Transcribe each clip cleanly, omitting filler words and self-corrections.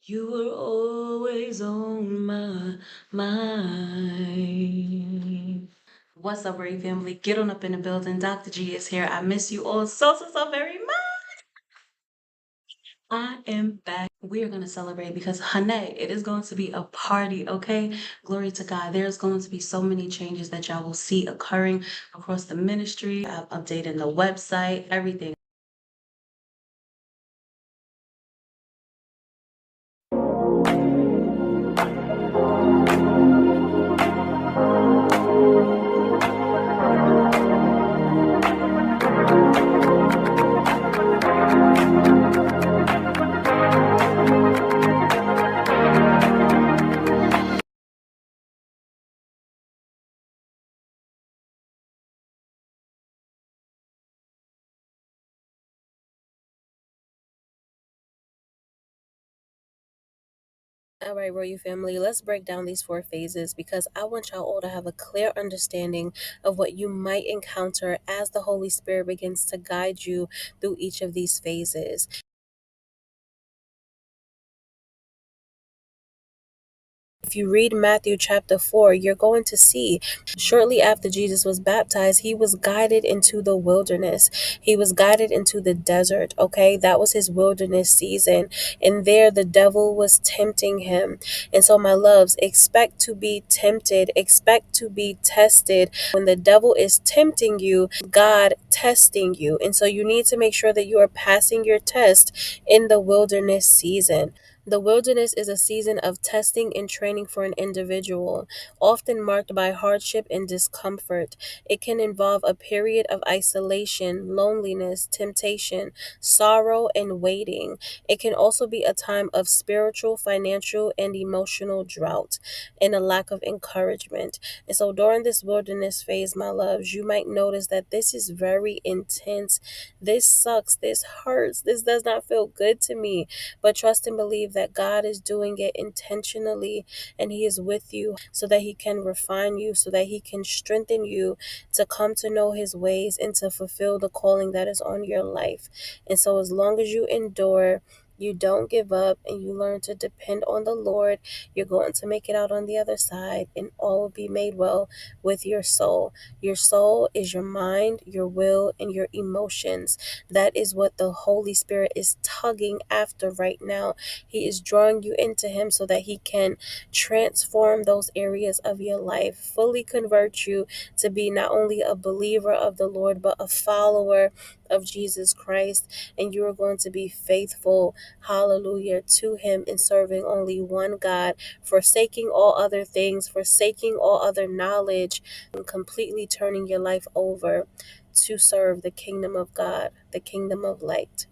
You were always on my mind. What's up, Ray family? Get on up in the building. Dr. G is here. I miss you all so very much. I am back. We are going to celebrate because, honey, it is going to be a party, okay? Glory to God. There's going to be so many changes that y'all will see occurring across the ministry. I've updated the website, everything. All right, Royal family, let's break down these 4 phases because I want y'all all to have a clear understanding of what you might encounter as the Holy Spirit begins to guide you through each of these phases. If you read Matthew chapter 4, you're going to see shortly after Jesus was baptized, he was guided into the wilderness. He was guided into the desert, okay? That was his wilderness season. And there the devil was tempting him. And so, my loves, expect to be tempted, expect to be tested. When the devil is tempting you, God testing you. And so, you need to make sure that you are passing your test in the wilderness season. The wilderness is a season of testing and training for an individual, often marked by hardship and discomfort. It can involve a period of isolation, loneliness, temptation, sorrow, and waiting. It can also be a time of spiritual, financial, and emotional drought and a lack of encouragement. And so during this wilderness phase, my loves, you might notice that this is very intense. This sucks. This hurts. This does not feel good to me. But trust and believe that God is doing it intentionally and He is with you so that He can refine you, so that He can strengthen you to come to know His ways and to fulfill the calling that is on your life. And so, as long as you endure, you don't give up, and you learn to depend on the Lord, you're going to make it out on the other side, and all will be made well with your soul. Your soul is your mind, your will, and your emotions. That is what the Holy Spirit is tugging after right now. He is drawing you into Him so that He can transform those areas of your life, fully convert you to be not only a believer of the Lord, but a follower of Jesus Christ. And you are going to be faithful, hallelujah, to Him in serving only one God, forsaking all other things, forsaking all other knowledge, and completely turning your life over to serve the kingdom of God, the kingdom of light.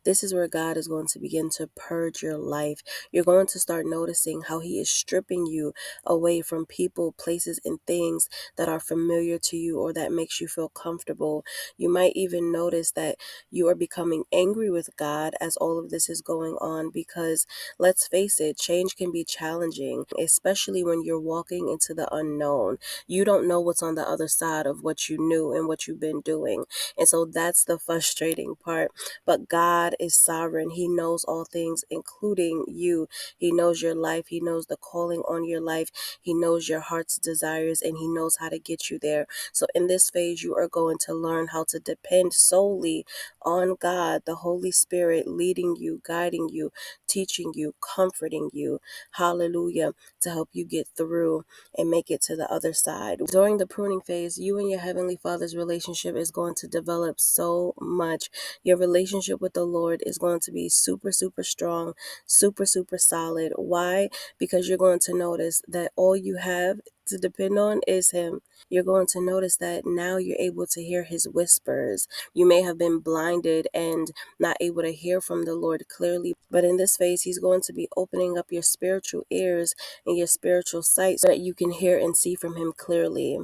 This is where God is going to begin to purge your life. You're going to start noticing how He is stripping you away from people, places, and things that are familiar to you or that makes you feel comfortable. You might even notice that you are becoming angry with God as all of this is going on because, let's face it, change can be challenging, especially when you're walking into the unknown. You don't know what's on the other side of what you knew and what you've been doing. And so that's the frustrating part. But God is sovereign. He knows all things, including you. He knows your life. He knows the calling on your life. He knows your heart's desires, and He knows how to get you there. So in this phase, you are going to learn how to depend solely on God, the Holy Spirit, leading you, guiding you, teaching you, comforting you. Hallelujah. To help you get through and make it to the other side. During the pruning phase, you and your Heavenly Father's relationship is going to develop so much. Your relationship with the Lord is going to be super strong, super solid. Why? Because you're going to notice that all you have to depend on is Him. You're going to notice that now you're able to hear His whispers. You may have been blinded and not able to hear from the Lord clearly, but in this phase, He's going to be opening up your spiritual ears and your spiritual sight so that you can hear and see from Him clearly.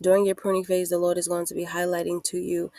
During your pruning phase, the Lord is going to be highlighting to you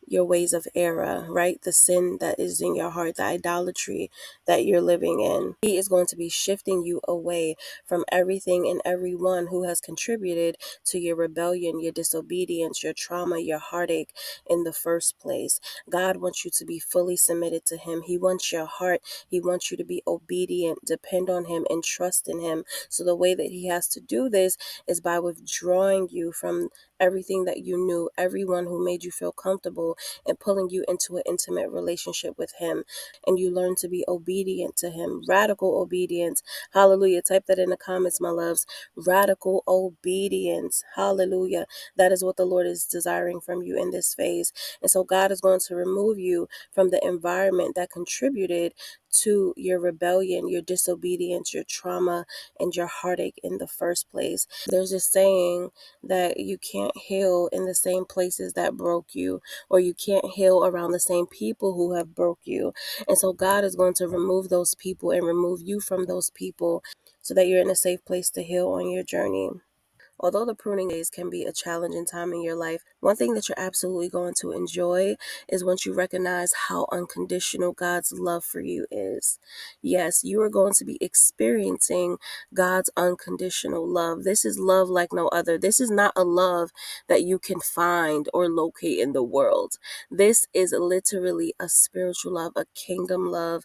your ways of error, right? The sin that is in your heart, the idolatry that you're living in. He is going to be shifting you away from everything and everyone who has contributed to your rebellion, your disobedience, your trauma, your heartache in the first place. God wants you to be fully submitted to Him. He wants your heart. He wants you to be obedient, depend on Him, and trust in Him. So the way that He has to do this is by withdrawing you from everything that you knew, everyone who made you feel comfortable, and pulling you into an intimate relationship with Him. And you learn to be obedient to Him. Radical obedience. Hallelujah. Type that in the comments, my loves. Radical obedience. Hallelujah. That is what the Lord is desiring from you in this phase. And so God is going to remove you from the environment that contributed to your rebellion, your disobedience, your trauma, and your heartache in the first place. There's this saying that you can't heal in the same places that broke you, or you can't heal around the same people who have broke you. And so God is going to remove those people and remove you from those people so that you're in a safe place to heal on your journey. Although the pruning phase can be a challenging time in your life, one thing that you're absolutely going to enjoy is once you recognize how unconditional God's love for you is. Yes, you are going to be experiencing God's unconditional love. This is love like no other. This is not a love that you can find or locate in the world. This is literally a spiritual love, a kingdom love.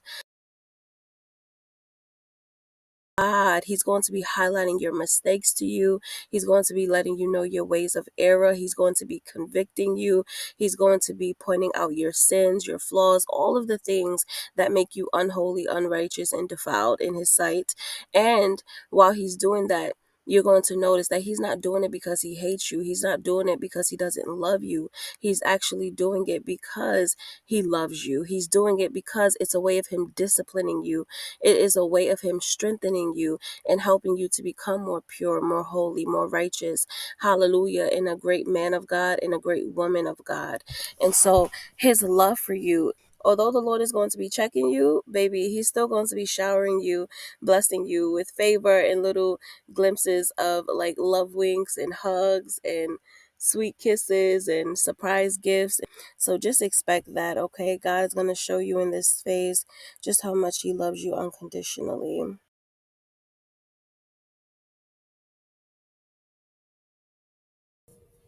God, He's going to be highlighting your mistakes to you. He's going to be letting you know your ways of error. He's going to be convicting you. He's going to be pointing out your sins, your flaws, all of the things that make you unholy, unrighteous, and defiled in His sight. And while He's doing that, you're going to notice that He's not doing it because He hates you. He's not doing it because He doesn't love you. He's actually doing it because He loves you. He's doing it because it's a way of Him disciplining you. It is a way of Him strengthening you and helping you to become more pure, more holy, more righteous. Hallelujah. And a great man of God and a great woman of God. And so His love for you, although the Lord is going to be checking you, baby, He's still going to be showering you, blessing you with favor and little glimpses of like love winks and hugs and sweet kisses and surprise gifts. So just expect that, okay? God is going to show you in this phase just how much He loves you unconditionally.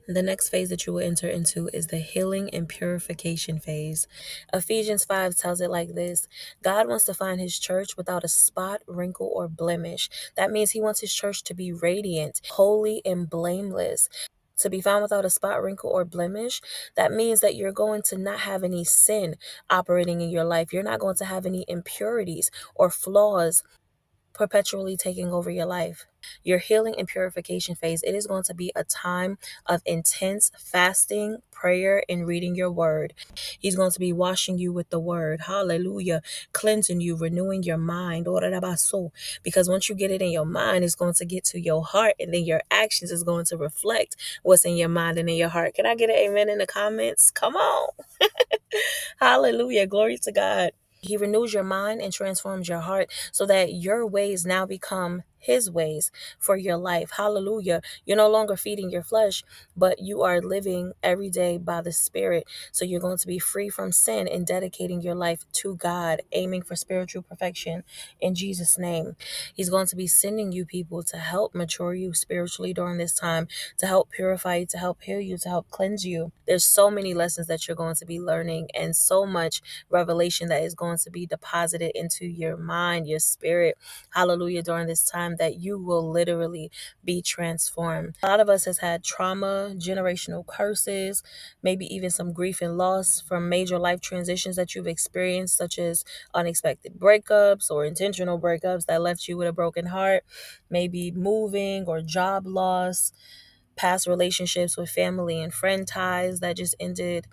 The next phase that you will enter into is the healing and purification phase. Ephesians 5 tells it like this: God wants to find His church without a spot, wrinkle, or blemish. That means He wants His church to be radiant, holy, and blameless. To be found without a spot, wrinkle, or blemish, that means that you're going to not have any sin operating in your life. You're not going to have any impurities or flaws perpetually taking over your life. Your healing and purification phase, it is going to be a time of intense fasting, prayer, and reading your word. He's going to be washing you with the word. Hallelujah. Cleansing you, renewing your mind. Because once you get it in your mind, it's going to get to your heart, and then your actions is going to reflect what's in your mind and in your heart. Can I get an amen in the comments? Come on. Hallelujah. Glory to God. He renews your mind and transforms your heart so that your ways now become His ways for your life. Hallelujah. You're no longer feeding your flesh, but you are living every day by the Spirit. So you're going to be free from sin and dedicating your life to God, aiming for spiritual perfection in Jesus' name. He's going to be sending you people to help mature you spiritually during this time, to help purify you, to help heal you, to help cleanse you. There's so many lessons that you're going to be learning, and so much revelation that is going to be deposited into your mind, your spirit, hallelujah, during this time, that you will literally be transformed. A lot of us has had trauma, generational curses, maybe even some grief and loss from major life transitions that you've experienced, such as unexpected breakups or intentional breakups that left you with a broken heart, maybe moving or job loss, past relationships with family and friend ties that just ended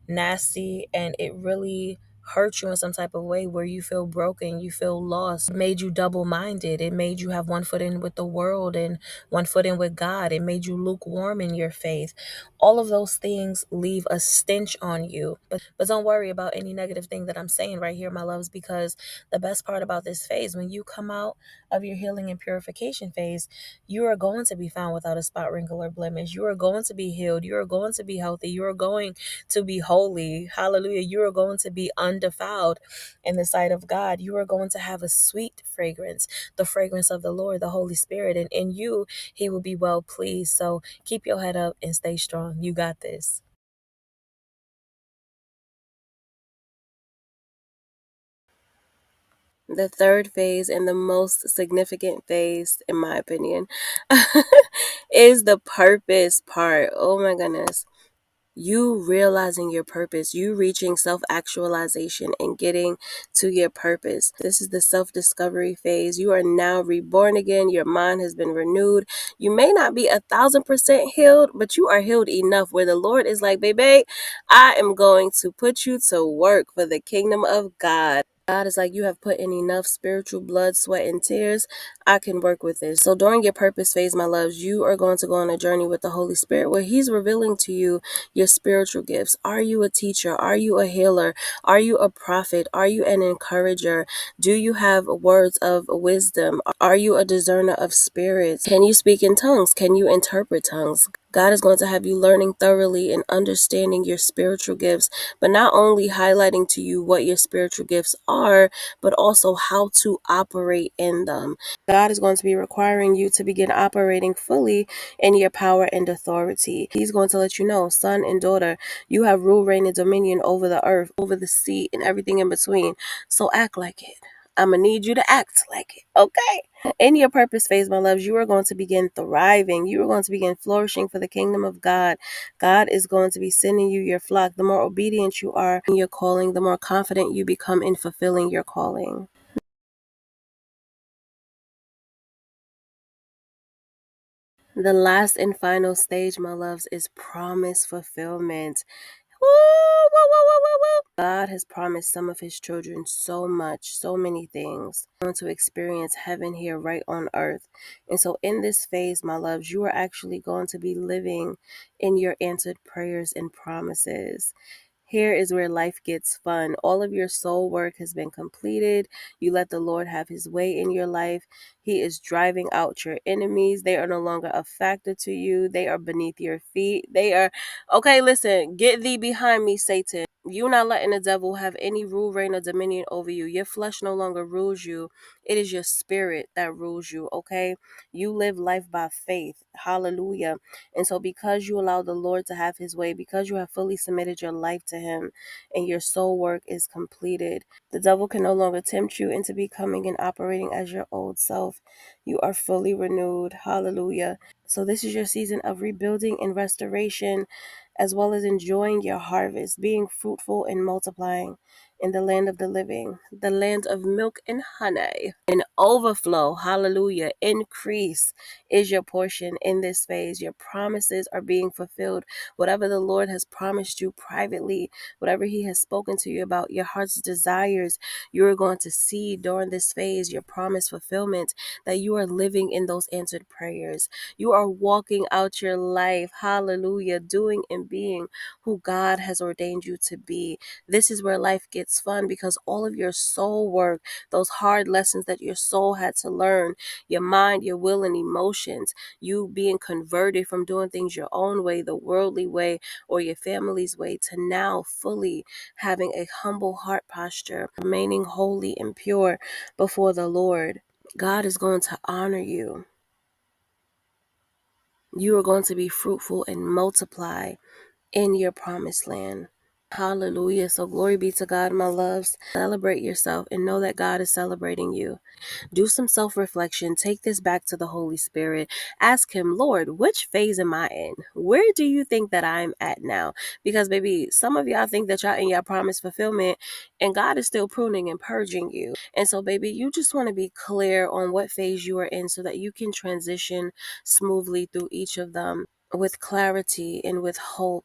nasty, and it really hurt you in some type of way where you feel broken, you feel lost. It made you double-minded. It made you have one foot in with the world and one foot in with God. It made you lukewarm in your faith. All of those things leave a stench on you. But don't worry about any negative thing that I'm saying right here, my loves, because the best part about this phase, when you come out of your healing and purification phase, you are going to be found without a spot, wrinkle, or blemish. You are going to be healed. You are going to be healthy. You are going to be holy. Hallelujah. You are going to be undefiled in the sight of God. You are going to have a sweet fragrance, the fragrance of the Lord, the Holy Spirit. And in you, He will be well pleased. So keep your head up and stay strong. You got this. The third phase, and the most significant phase, in my opinion, is the purpose part. Oh my goodness. You realizing your purpose, you reaching self-actualization and getting to your purpose. This is the self-discovery phase. You are now reborn again. Your mind has been renewed. You may not be 1,000% healed, but you are healed enough where the Lord is like, baby, I am going to put you to work for the kingdom of God. God is like, you have put in enough spiritual blood, sweat, and tears. I can work with this. So during your purpose phase, my loves, you are going to go on a journey with the Holy Spirit where He's revealing to you your spiritual gifts. Are you a teacher? Are you a healer? Are you a prophet? Are you an encourager? Do you have words of wisdom? Are you a discerner of spirits? Can you speak in tongues? Can you interpret tongues? God is going to have you learning thoroughly and understanding your spiritual gifts, but not only highlighting to you what your spiritual gifts are, but also how to operate in them. God is going to be requiring you to begin operating fully in your power and authority. He's going to let you know, son and daughter, you have rule, reign, and dominion over the earth, over the sea, and everything in between. So act like it. I'm going to need you to act like it, okay? In your purpose phase, my loves, you are going to begin thriving. You are going to begin flourishing for the kingdom of God. God is going to be sending you your flock. The more obedient you are in your calling, the more confident you become in fulfilling your calling. The last and final stage, my loves, is promise fulfillment. Woo, woo, woo, woo, woo, woo. God has promised some of His children so much, so many things. We're going to experience heaven here right on earth. And so in this phase, my loves, you are actually going to be living in your answered prayers and promises. Here is where life gets fun. All of your soul work has been completed. You let the Lord have His way in your life. He is driving out your enemies. They are no longer a factor to you. They are beneath your feet. They are, okay, listen, get thee behind me, Satan. You're not letting the devil have any rule, reign, or dominion over you. Your flesh no longer rules you. It is your spirit that rules you, okay? You live life by faith. Hallelujah. And so because you allow the Lord to have His way, because you have fully submitted your life to Him and your soul work is completed, the devil can no longer tempt you into becoming and operating as your old self. You are fully renewed. Hallelujah. So this is your season of rebuilding and restoration, as well as enjoying your harvest, being fruitful and multiplying in the land of the living, the land of milk and honey, and overflow. Hallelujah. Increase is your portion in this phase. Your promises are being fulfilled. Whatever the Lord has promised you privately, whatever He has spoken to you about, your heart's desires, you are going to see during this phase your promise fulfillment, that you are living in those answered prayers. You are walking out your life, hallelujah, doing and being who God has ordained you to be. This is where life gets fun, because all of your soul work, those hard lessons that your soul had to learn, your mind, your will, and emotions, you being converted from doing things your own way, the worldly way, or your family's way, to now fully having a humble heart posture, remaining holy and pure before the Lord. God is going to honor you. You are going to be fruitful and multiply in your promised land. Hallelujah. So glory be to God, my loves. Celebrate yourself and know that God is celebrating you. Do some self-reflection. Take this back to the Holy Spirit. Ask Him, Lord, which phase am I in? Where do you think that I'm at now? Because baby, some of y'all think that y'all in your promise fulfillment, and God is still pruning and purging you. And so baby, you just want to be clear on what phase you are in so that you can transition smoothly through each of them with clarity and with hope